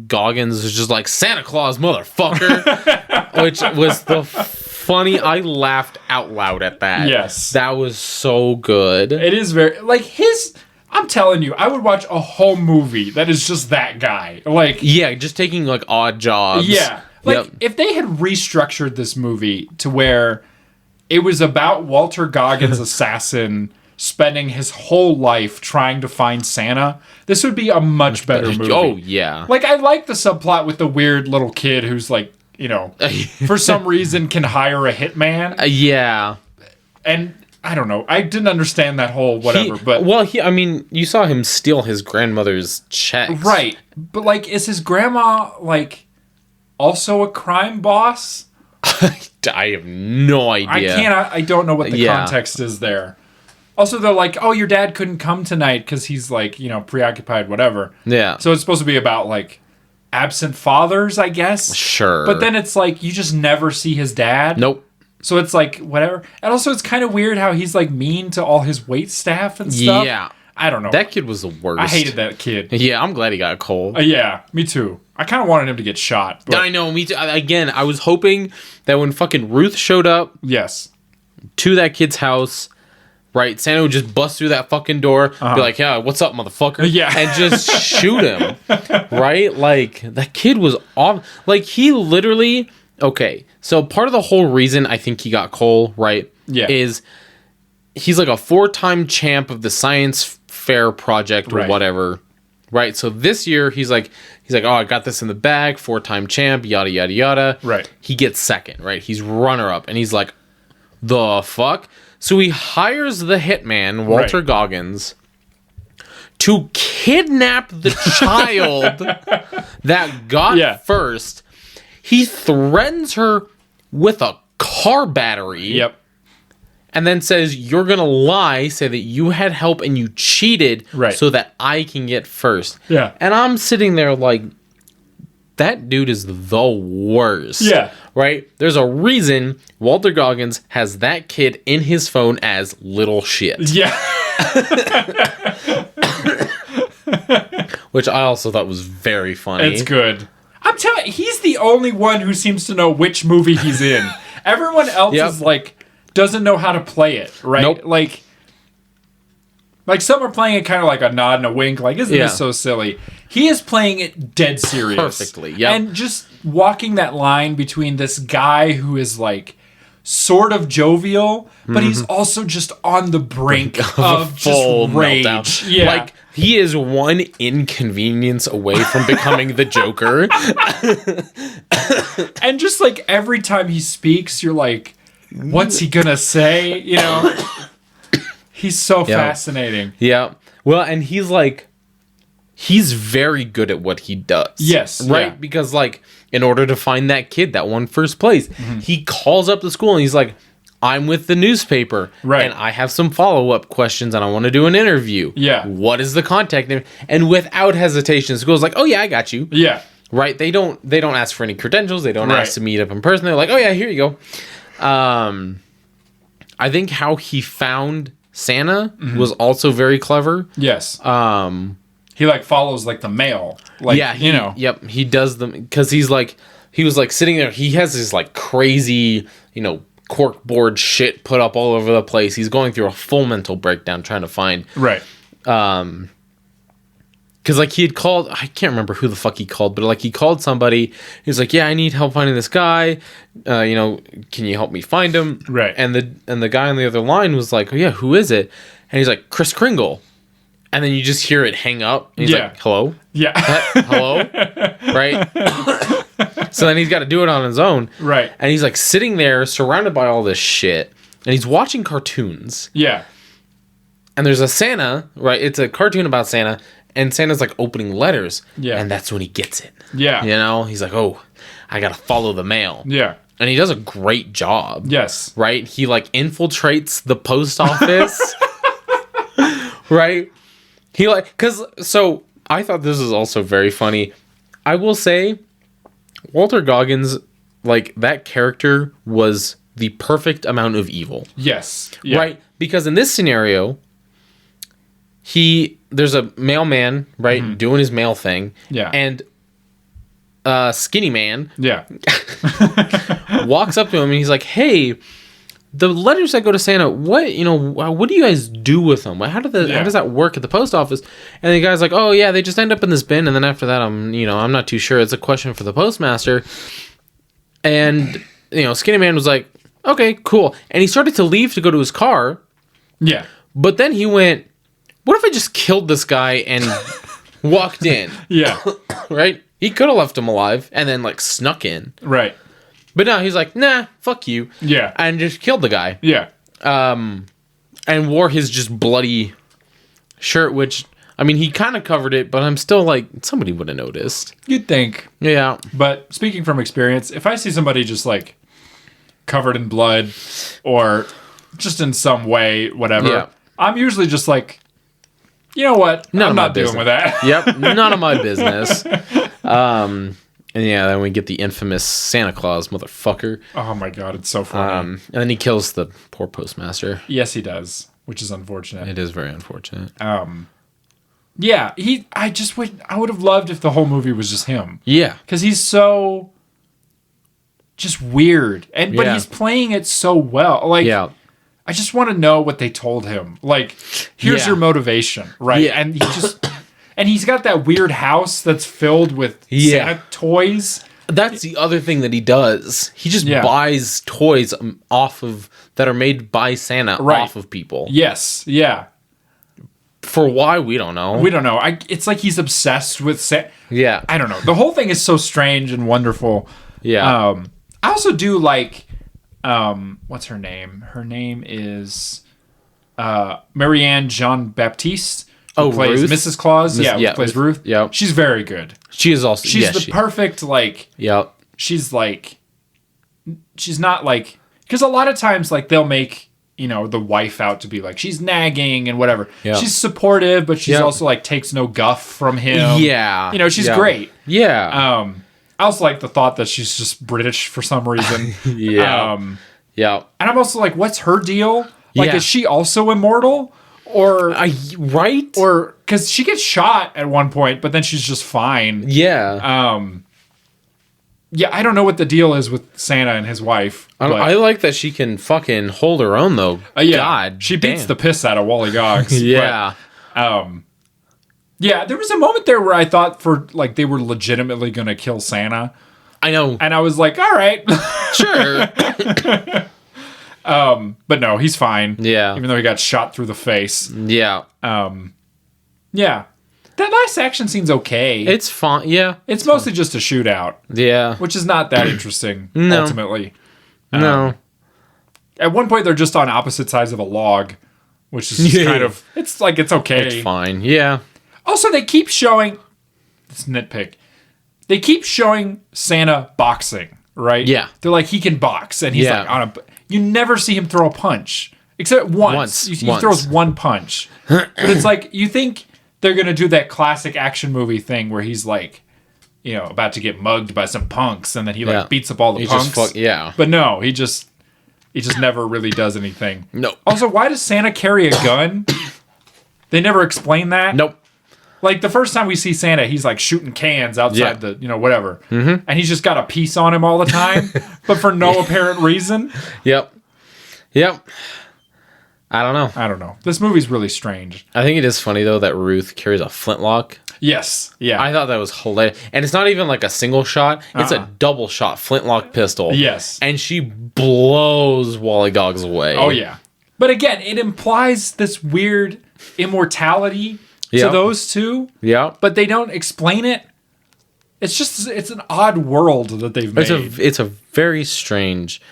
Goggins was just like, Santa Claus, motherfucker. Which was the funny. I laughed out loud at that. Yes. That was so good. It is very, like, I'm telling you, I would watch a whole movie that is just that guy. Like, yeah, just taking like odd jobs. Yeah. Like, if they had restructured this movie to where it was about Walter Goggins' assassin spending his whole life trying to find Santa, this would be a much better movie. Oh, yeah. Like, I like the subplot with the weird little kid who's like, you know, for some reason can hire a hitman. Yeah. And I don't know. I didn't understand that whole whatever, I mean, you saw him steal his grandmother's checks. Right. But, like, is his grandma, like, also a crime boss? I have no idea. I don't know what the context is there. Also, they're like, oh, your dad couldn't come tonight because he's, like, you know, preoccupied, whatever. Yeah. So it's supposed to be about, like, absent fathers, I guess. Sure. But then it's like, you just never see his dad. Nope. So it's like, whatever. And also, it's kind of weird how he's, like, mean to all his wait staff and stuff. Yeah. I don't know. That kid was the worst. I hated that kid. Yeah, I'm glad he got cold. Yeah, me too. I kind of wanted him to get shot. But... I know, me too. Again, I was hoping that when fucking Ruth showed up to that kid's house, right, Santa would just bust through that fucking door, be like, yeah, what's up, motherfucker? Yeah. And just shoot him. Right? Like, that kid was off. Like, he literally... Okay, so part of the whole reason I think he got coal, right, is he's like a 4-time champ of the science fair project or whatever, right? So this year he's like, oh, I got this in the bag, 4-time champ, yada yada yada. Right. He gets second, right? He's runner up, and he's like, the fuck? So he hires the hitman Walter Goggins to kidnap the child that got first. He threatens her with a car battery. Yep. And then says, you're going to lie, say that you had help and you cheated so that I can get first. Yeah. And I'm sitting there like, that dude is the worst. Yeah. Right? There's a reason Walter Goggins has that kid in his phone as little shit. Yeah. Which I also thought was very funny. It's good. I'm telling you, he's the only one who seems to know which movie he's in. Everyone else is like, doesn't know how to play it, right? Nope. Like some are playing it kind of like a nod and a wink, like, isn't this so silly? He is playing it dead serious. Perfectly, yeah. And just walking that line between this guy who is like sort of jovial, but he's also just on the brink of just rage. Meltdown. Yeah. Like, he is one inconvenience away from becoming the Joker. And just like every time he speaks, you're like, what's he gonna say? You know? He's so fascinating. Yeah. Well, and he's very good at what he does. Yes. Right? Yeah. Because, like, in order to find that kid that won first place, he calls up the school and he's like, I'm with the newspaper. Right. And I have some follow-up questions and I want to do an interview. Yeah. What is the contact name? And without hesitation, the school's like, oh, yeah, I got you. Yeah. Right? They don't ask for any credentials. They don't ask to meet up in person. They're like, oh, yeah, here you go. I think how he found Santa was also very clever. Yes. He like follows like the mail. Like, yeah, you know. Yep, he does them because he was like sitting there. He has this like crazy, cork board shit put up all over the place. He's going through a full mental breakdown trying to find Right. because like he had called, I can't remember who the fuck he called, but like he called somebody. He was like, "Yeah, I need help finding this guy. Can you help me find him?" Right. And the guy on the other line was like, "Oh yeah, who is it?" And he's like, "Kris Kringle." And then you just hear it hang up. And he's like, "Hello." Yeah. Hello. Right. So then he's got to do it on his own. Right. And he's like sitting there surrounded by all this shit, and he's watching cartoons. Yeah. And there's a Santa, right? It's a cartoon about Santa. And Santa's like opening letters. Yeah. And that's when he gets it. Yeah. He's like, oh, I got to follow the mail. Yeah. And he does a great job. Yes. Right? He like infiltrates the post office. Right? So I thought this was also very funny. I will say, Walter Goggins, like, that character was the perfect amount of evil. Yes. Yeah. Right? Because in this scenario, there's a mailman, right, doing his mail thing. Yeah. And Skinny Man walks up to him and he's like, "Hey, the letters that go to Santa, what do you guys do with them? How does that work at the post office?" And the guy's like, "Oh yeah, they just end up in this bin, and then after that, I'm not too sure. It's a question for the postmaster." And Skinny Man was like, "Okay, cool." And he started to leave to go to his car. Yeah. But then he went, what if I just killed this guy and walked in? Yeah. Right? He could have left him alive and then like snuck in. Right. But no, he's like, nah, fuck you. Yeah. And just killed the guy. Yeah. And wore his just bloody shirt, which, I mean, he kind of covered it, but I'm still like, somebody would have noticed. You'd think. Yeah. But speaking from experience, if I see somebody just like covered in blood or just in some way, whatever, I'm usually just like, you know what? I'm not dealing with that. Yep. None of my business. And yeah, then we get the infamous Santa Claus motherfucker. Oh my god, it's so funny. And then he kills the poor postmaster. Yes, he does, which is unfortunate. It is very unfortunate. Yeah, I would have loved if the whole movie was just him. Yeah. Because he's so just weird. But he's playing it so well. Like, I just want to know what they told him. Like, here's your motivation, right? Yeah. And he's got that weird house that's filled with Santa toys. That's the other thing that he does. He just buys toys that are made by Santa off of people. Yes, yeah. For why, we don't know. We don't know. It's like he's obsessed with Santa. Yeah. I don't know. The whole thing is so strange and wonderful. Yeah. I also do like, what's her name? Her name is Marianne Jean-Baptiste. Who plays Ruth? Mrs. Claus. Who plays Ruth. Yeah. She's very good. She is also... She's the perfect, like... Yeah. She's like... She's not like... Because a lot of times, like, they'll make, the wife out to be like, she's nagging and whatever. Yeah. She's supportive, but she's also, like, takes no guff from him. Yeah. She's great. Yeah. I also like the thought that she's just British for some reason. Yeah. Yeah. And I'm also like, what's her deal? Like, is she also immortal? Or right? Or because she gets shot at one point, but then she's just fine. Yeah. Yeah, I don't know what the deal is with Santa and his wife. I like that she can fucking hold her own though. Yeah, God, she beats the piss out of Wally Goggs. Yeah. But, yeah, there was a moment there where I thought for like they were legitimately going to kill Santa. I know, and I was like, all right, sure. But no, he's fine. Yeah, even though he got shot through the face. Yeah. Yeah. That last action scene's okay. It's fine. Yeah. It's mostly just a shootout. Yeah. Which is not that interesting, No. ultimately. No. At one point, they're just on opposite sides of a log, which is just kind of... It's like, it's okay. It's fine. Yeah. Also, they keep showing... This nitpick. They keep showing Santa boxing, right? Yeah. They're like, he can box, and he's like on a... You never see him throw a punch. Except once. He throws one punch. But it's like, you think... They're going to do that classic action movie thing where he's like, you know, about to get mugged by some punks and then he like beats up all the punks. But no, he just never really does anything. No. Also, why does Santa carry a gun? They never explain that. Nope. Like the first time we see Santa, he's like shooting cans outside the, you know, whatever. Mm-hmm. And he's just got a piece on him all the time, but for no apparent reason. Yep. I don't know. This movie's really strange. I think it is funny, though, that Ruth carries a flintlock. Yes. Yeah. I thought that was hilarious. And it's not even like a single shot. It's a double shot flintlock pistol. Yes. And she blows Wally Goggs away. Oh, yeah. But again, it implies this weird immortality to those two. Yeah. But they don't explain it. It's an odd world that they've made. It's a very strange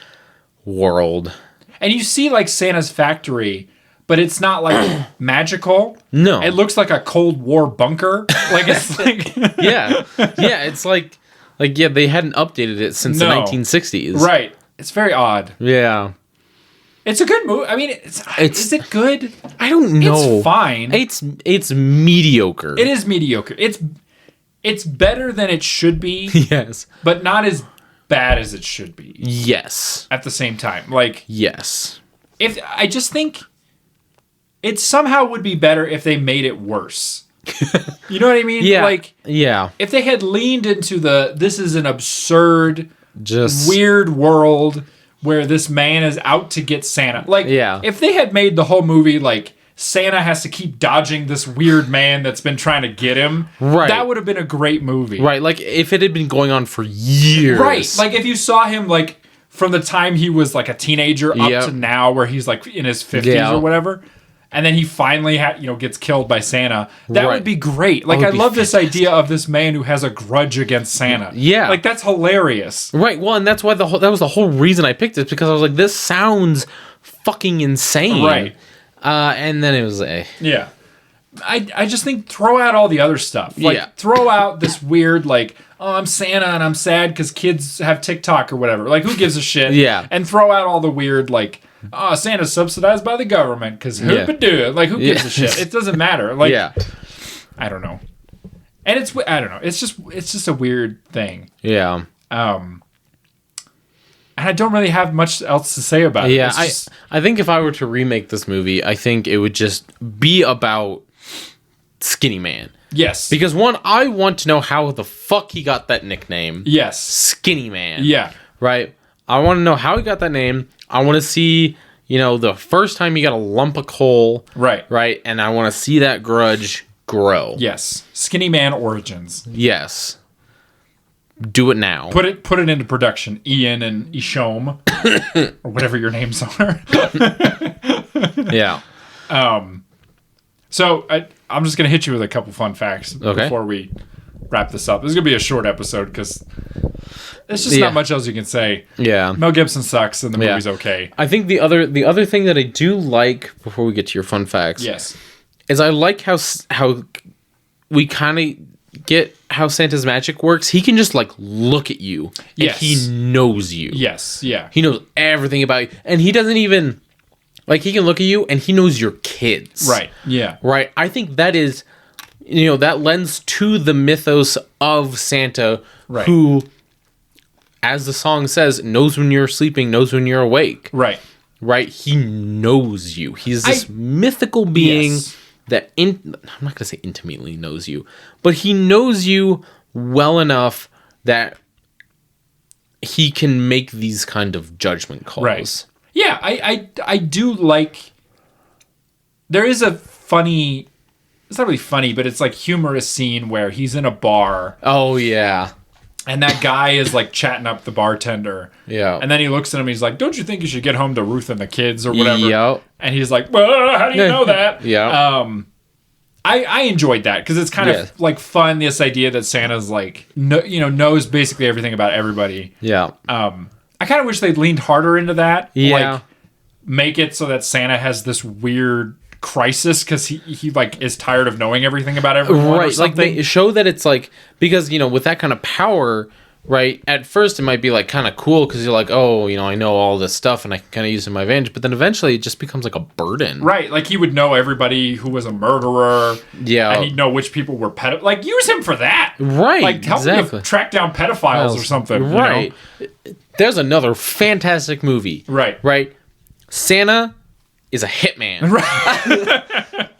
world. And you see like Santa's factory, but it's not like magical. No. It looks like a Cold War bunker. Like it's like Yeah, it's like they hadn't updated it since the 1960s. Right. It's very odd. Yeah. It's a good movie. I mean, is it good? I don't know. It's fine. It's mediocre. It is mediocre. It's better than it should be. Yes. But not as bad as it should be. Yes. At the same time. Like, yes. If I just think it somehow would be better if they made it worse. You know what I mean? Yeah. Like, yeah. If they had leaned into this is an absurd, just weird world where this man is out to get Santa. Like, if they had made the whole movie like Santa has to keep dodging this weird man that's been trying to get him. Right. That would have been a great movie. Right. Like if it had been going on for years. Right. Like if you saw him like from the time he was like a teenager up to now where he's like in his 50s or whatever. And then he finally gets killed by Santa. That would be great. Like I love this idea of this man who has a grudge against Santa. Yeah. Like that's hilarious. Right. Well, and that's why that was the whole reason I picked it, because I was like, this sounds fucking insane. Right. And then it was yeah. I just think throw out all the other stuff. Like throw out this weird like, oh, I'm Santa and I'm sad because kids have TikTok or whatever. Like who gives a shit? Yeah. And throw out all the weird like, oh, Santa's subsidized by the government because who would do it? Like who gives a shit? It doesn't matter. Like I don't know. And I don't know. It's just a weird thing. Yeah. And I don't really have much else to say about it. Yeah, I think if I were to remake this movie, I think it would just be about Skinny Man. Yes. Because one, I want to know how the fuck he got that nickname. Yes. Skinny Man. Yeah. Right? I want to know how he got that name. I want to see, the first time he got a lump of coal. Right. Right? And I want to see that grudge grow. Yes. Skinny Man origins. Yes. Do it now. Put it into production. Ian and Ishom, or whatever your names are. Yeah. So I'm just gonna hit you with a couple fun facts before we wrap this up. This is gonna be a short episode because there's just not much else you can say. Yeah. Mel Gibson sucks and the movie's okay. I think the other thing that I do like before we get to your fun facts, is I like how we kind of get how Santa's magic works. He can just like look at you and he knows you. Yes. Yeah. He knows everything about you, and he doesn't even like, he can look at you and he knows your kids. Right. Yeah. Right. I think that is, that lends to the mythos of Santa, who as the song says, knows when you're sleeping, knows when you're awake. Right. Right? He knows you. He's this mythical being that I'm not going to say intimately knows you, but he knows you well enough that he can make these kind of judgment calls. Right. Yeah, I do like... There is a funny... It's not really funny, but it's like humorous scene where he's in a bar. Oh, yeah. And that guy is like chatting up the bartender. Yeah. And then he looks at him, he's like, don't you think you should get home to Ruth and the kids or whatever? Yep. And he's like, well, how do you know that? Yeah. I enjoyed that because it's kind of like fun, this idea that Santa's like, knows basically everything about everybody. Yeah. I kind of wish they'd leaned harder into that. Yeah. Like, make it so that Santa has this weird crisis because he like is tired of knowing everything about everyone or something. Like they show that it's like, because with that kind of power, right, at first it might be like kind of cool because you're like, oh, I know all this stuff and I can kind of use it in my advantage, but then eventually it just becomes like a burden. Right, like he would know everybody who was a murderer. Yeah. And he'd know which people were like, use him for that. Right. Like help me track down pedophiles or something. Right. There's another fantastic movie. Right. Right. Santa is a hitman. Right.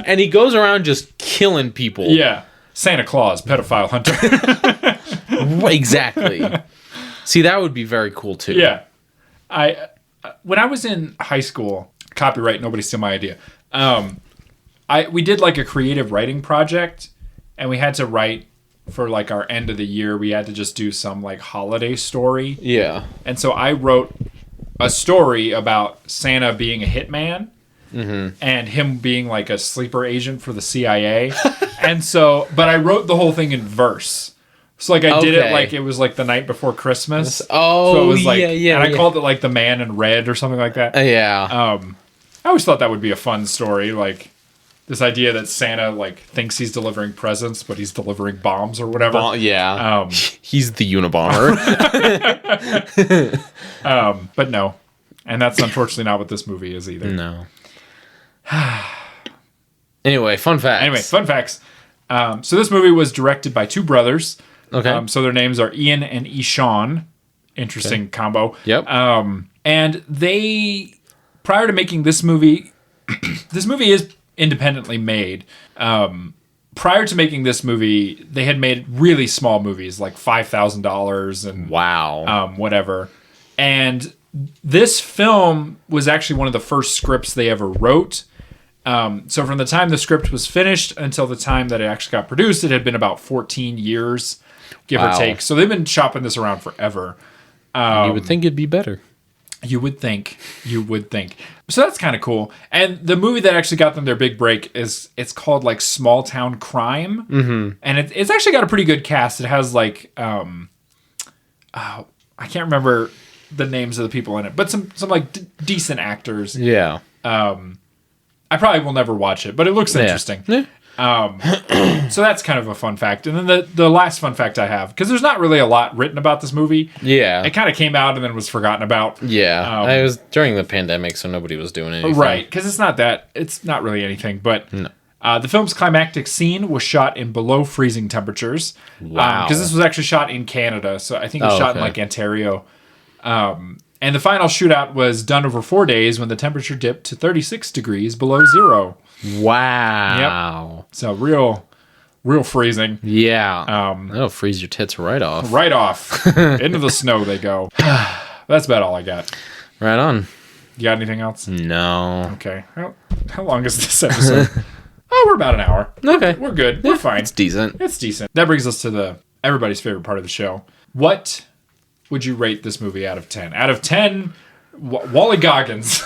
And he goes around just killing people. Yeah. Santa Claus, pedophile hunter. Exactly. See, that would be very cool too. Yeah. When I was in high school, copyright, nobody steal my idea. We did like a creative writing project, and we had to write for like our end of the year. We had to just do some like holiday story. Yeah. And so I wrote a story about Santa being a hitman and him being like a sleeper agent for the CIA. And so, but I wrote the whole thing in verse. So like I did it like it was like the night before Christmas. Oh, so it was like, yeah. And I called it like The Man in Red or something like that. Yeah. I always thought that would be a fun story. Like this idea that Santa like thinks he's delivering presents, but he's delivering bombs or whatever. Yeah. He's the Unabomber. But no. And that's unfortunately not what this movie is either. No. Anyway, fun facts. So this movie was directed by two brothers. Okay. So their names are Ian and Ishan. Interesting combo. Yep. And they, prior to making this movie, this movie is independently made. Prior to making this movie, they had made really small movies, like $5,000 and whatever. And this film was actually one of the first scripts they ever wrote. So from the time the script was finished until the time that it actually got produced, it had been about 14 years, give or take. So they've been shopping this around forever. You would think it'd be better. You would think. So that's kind of cool. And the movie that actually got them their big break it's called like Small Town Crime. Mm-hmm. And it's actually got a pretty good cast. It has like, I can't remember the names of the people in it, but some like decent actors. Yeah. I probably will never watch it, but it looks interesting. Yeah. So that's kind of a fun fact. And then the last fun fact I have, because there's not really a lot written about this movie. Yeah. It kind of came out and then was forgotten about. Yeah. It was during the pandemic, so nobody was doing anything. Right, because it's not really anything. But no. The film's climactic scene was shot in below freezing temperatures. Wow. Because this was actually shot in Canada, so I think it was shot in like Ontario. And the final shootout was done over 4 days when the temperature dipped to 36 degrees below zero. Wow. Yep. So real freezing. Yeah. That'll freeze your tits right off. Right off. Into the snow they go. That's about all I got. Right on. You got anything else? No. Okay. How long is this episode? We're about an hour. Okay. We're good. We're fine. It's decent. That brings us to everybody's favorite part of the show. What would you rate this movie out of 10? Out of 10, Wally Goggins.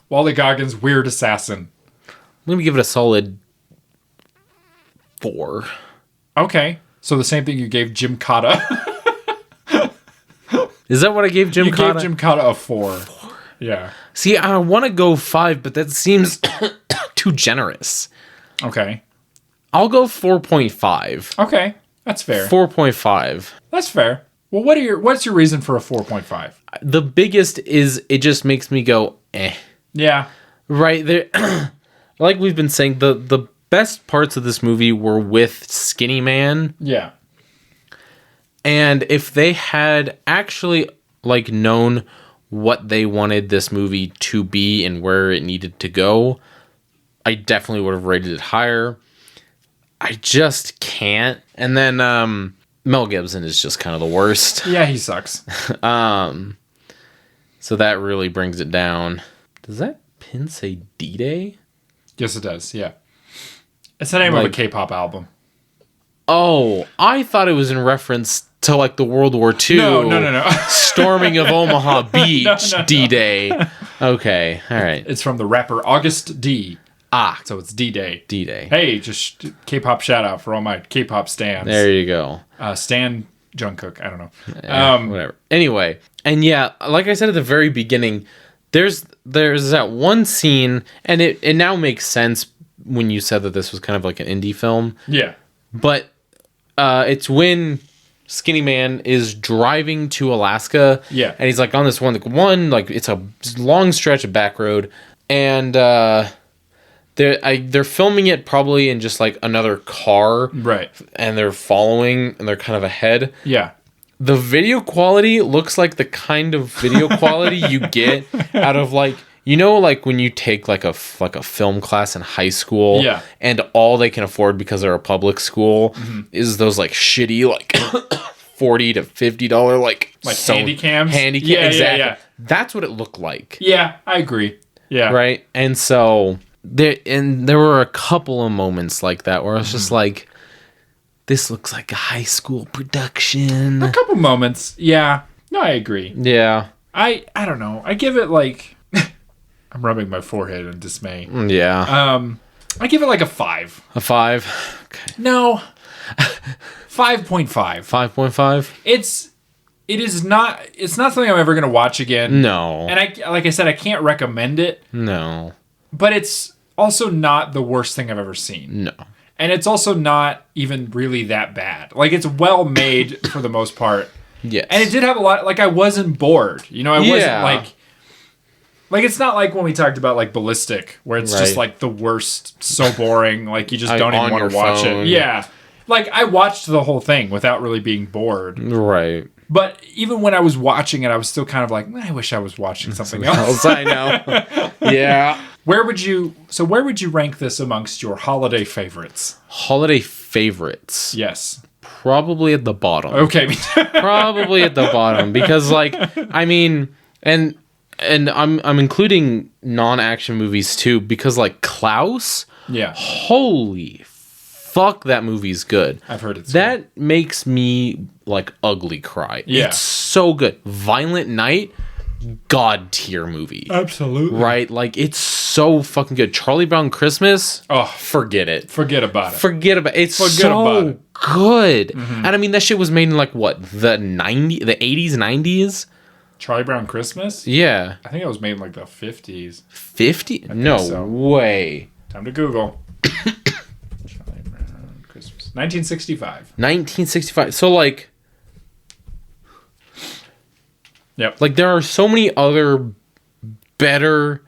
Wally Goggins, Weird Assassin. I'm going to give it a solid 4. Okay. So the same thing you gave Jim Cotta. Is that what I gave Jim Cotta? You gave Jim Cotta a 4. Yeah. See, I want to go 5, but that seems too generous. Okay. I'll go 4.5. Okay. That's fair. 4.5. That's fair. Well, what's your reason for a 4.5? The biggest is it just makes me go, eh. Yeah. Right there. Like we've been saying, the best parts of this movie were with Skinny Man. Yeah. And if they had actually like known what they wanted this movie to be and where it needed to go, I definitely would have rated it higher. I just can't. And then Mel Gibson is just kind of the worst. Yeah, he sucks. So that really brings it down. Does that pin say D-Day? Yes, it does. Yeah. It's the name of a K-pop album. Oh, I thought it was in reference to like the World War II. No. Storming of Omaha Beach, D-Day. Okay, all right. It's from the rapper August D. Ah, So it's D-Day. D-Day. Hey, just K-pop shout out for all my K-pop stans. There you go. Stan Jungkook. I don't know. Whatever. Anyway, and yeah, like I said at the very beginning, there's that one scene, and it now makes sense when you said that this was kind of like an indie film. Yeah. But it's when Skinny Man is driving to Alaska. Yeah. And he's like on this one, like it's a long stretch of back road, and they're filming it probably in just like another car, Right. and they're following, and they're kind of ahead. Yeah. The video quality looks like the kind of video quality you get out of like, you know, like when you take like a film class in high school, Yeah. and all they can afford because they're a public school is those like shitty like $40 to $50 like handy cams. Yeah, exactly. Yeah. That's what it looked like. Yeah, I agree. Yeah. Right. And so there were a couple of moments like that where I was just like, this looks like a high school production. A couple moments. Yeah. No, I agree. Yeah. I don't know. I give it like I'm rubbing my forehead in dismay. Yeah. I give it like a 5. A 5. Okay. No. 5.5. 5.5. It's not something I'm ever going to watch again. No. And like I said, I can't recommend it. No. But it's also not the worst thing I've ever seen. No. And it's also not even really that bad. Like, it's well made for the most part. Yes. And it did have a lot, like, I wasn't bored. You know, I wasn't like, it's not like when we talked about, like, Ballistic, where it's just, like, the worst, so boring, like, you just don't even want to watch it. Yeah. Like, I watched the whole thing without really being bored. Right. But even when I was watching it, I was still kind of like, I wish I was watching something else. I know. Yeah. Where would you rank this amongst your holiday favorites? Holiday favorites. Yes. Probably at the bottom. Okay. Probably at the bottom because like I mean and I'm including non-action movies too because like Klaus, Yeah. holy fuck, that movie's good. I've heard it's that good. Makes me like ugly cry. Yeah. It's so good. Violent Night, god tier movie. Absolutely. Right? Like it's so fucking good. Charlie Brown Christmas, Oh, forget it. forget about it. It's so good. And I mean that shit was made in like what? The 80s, 90s? Charlie Brown Christmas? Yeah. I think it was made in like the 50s. 50? No so. way. Time to Google. Charlie Brown Christmas. 1965. 1965. So like Yep. Like there are so many other better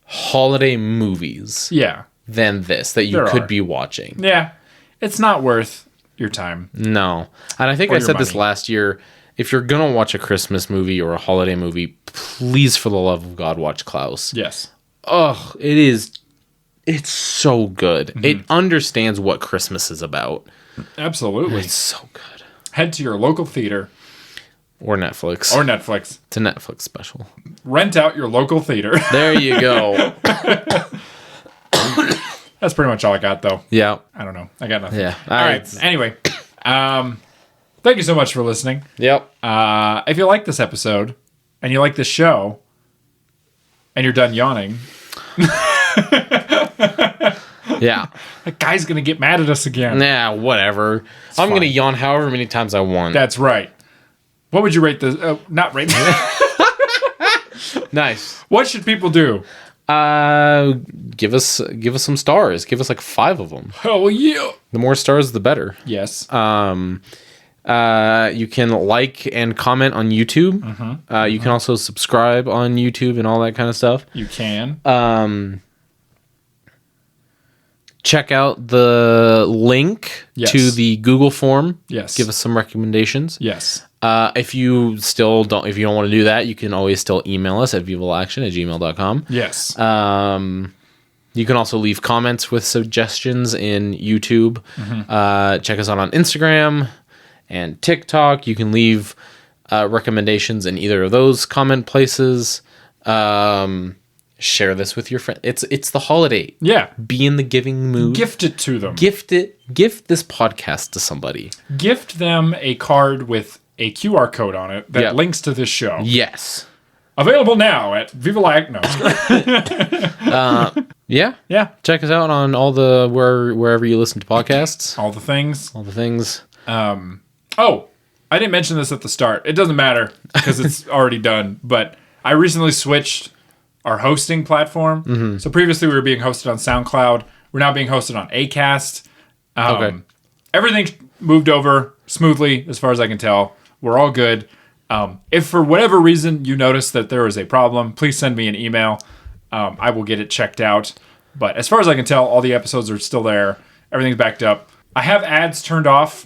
holiday movies Yeah. than this that you There could are. be watching. Yeah. It's not worth your time. No. And I think Or I your said this money. last year. If you're going to watch a Christmas movie or a holiday movie, please, for the love of God, watch Klaus. Yes. Oh, it's so good. It understands what Christmas is about. Absolutely. It's so good. Head to your local theater Or Netflix. or Netflix. It's a Netflix special. Rent out your local theater. There you go. That's pretty much all I got, though. Yeah. I don't know. I got nothing. Yeah. All right. Anyway, thank you so much for listening. Yep. If you like this episode and you like this show and you're done yawning, Yeah. that guy's going to get mad at us again. Nah, whatever. I'm fine. going to yawn however many times I want. That's right. What would you rate this? Not rate. Nice. What should people do? Give us some stars. Give us like 5 of them. Oh, yeah. The more stars, the better. Yes. You can like and comment on YouTube. You can also subscribe on YouTube and all that kind of stuff. You can. check out the link to the Google form. Yes. Give us some recommendations. Yes. If you don't want to do that, you can always still email us at vivalaaction@gmail.com. Yes. You can also leave comments with suggestions in YouTube. Check us out on Instagram and TikTok. You can leave recommendations in either of those comment places. Share this with your friend. It's the holiday. Yeah. Be in the giving mood. Gift it to them. Gift this podcast to somebody. Gift them a card with a QR code on it that links to this show. Yes. Available now at Viva La Action. Yeah. Check us out on all the wherever you listen to podcasts. All the things. Oh, I didn't mention this at the start. It doesn't matter because it's already done. But I recently switched our hosting platform. So previously we were being hosted on SoundCloud. We're now being hosted on Acast. Everything moved over smoothly as far as I can tell. We're all good. If for whatever reason you notice that there is a problem, please send me an email. I will get it checked out. But as far as I can tell, all the episodes are still there. Everything's backed up. I have ads turned off,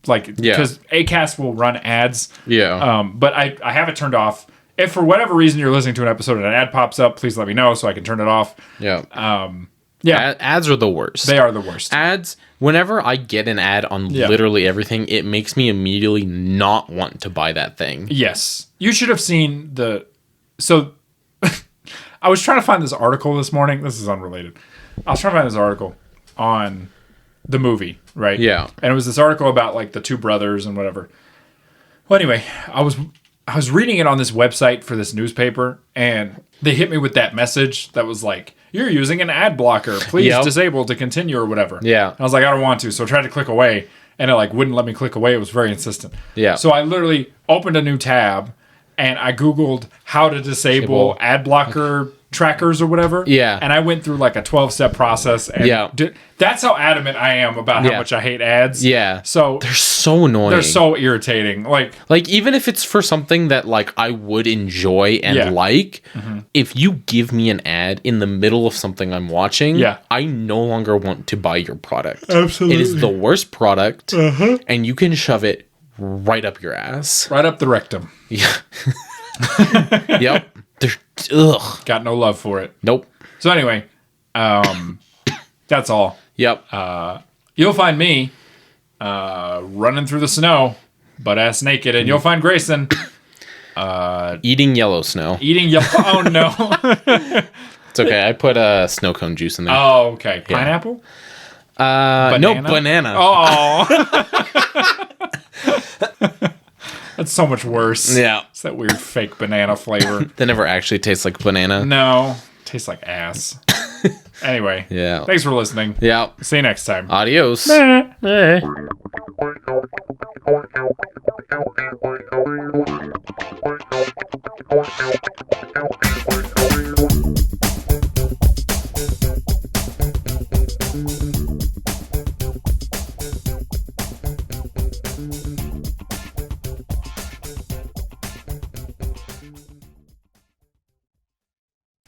because Acast will run ads. But I have it turned off. If for whatever reason you're listening to an episode and an ad pops up, please let me know so I can turn it off. Ads are the worst. They are the worst. Ads, whenever I get an ad on literally everything, it makes me immediately not want to buy that thing. Yes. You should have seen So, I was trying to find this article this morning. This is unrelated. I was trying to find this article on the movie, right? Yeah. And it was this article about, the two brothers and whatever. Well, anyway, I was reading it on this website for this newspaper, and they hit me with that message that was like, you're using an ad blocker. Please disable to continue or whatever. Yeah. And I was like, I don't want to. So I tried to click away, and it wouldn't let me click away. It was very insistent. Yeah. So I literally opened a new tab, and I Googled how to disable ad blocker trackers or whatever. Yeah. And I went through a 12-step process. And that's how adamant I am about how much I hate ads. Yeah. So they're so annoying. They're so irritating. Even if it's for something that I would enjoy and if you give me an ad in the middle of something I'm watching, I no longer want to buy your product. Absolutely. It is the worst product, and you can shove it right up your ass. Right up the rectum. Yeah. Yep. Ugh. Got no love for it. Nope. So anyway, that's all. Yep. You'll find me running through the snow, butt ass naked, and you'll find Grayson eating yellow snow. Oh no. It's okay. I put snow cone juice in there. Oh, okay. Pineapple? No, banana. Oh. That's so much worse. Yeah. It's that weird fake banana flavor. That never actually tastes like banana. No. Tastes like ass. Anyway. Yeah. Thanks for listening. Yeah. See you next time. Adios.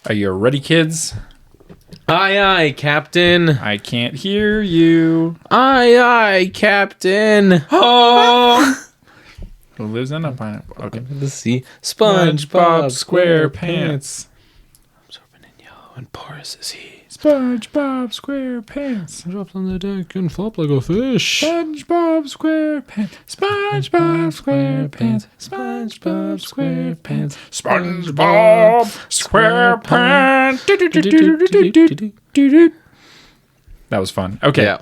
Are you ready, kids? Aye, aye, Captain. I can't hear you. Aye, aye, Captain. Oh! Who lives in a pineapple? Okay. Let's see. SpongeBob SquarePants. Absorbent and yellow and porous is he. SpongeBob SquarePants. Drops on the deck and flop like a fish. SpongeBob SquarePants. SpongeBob SquarePants. SpongeBob SquarePants. SpongeBob SquarePants. That was fun. Okay. Yeah.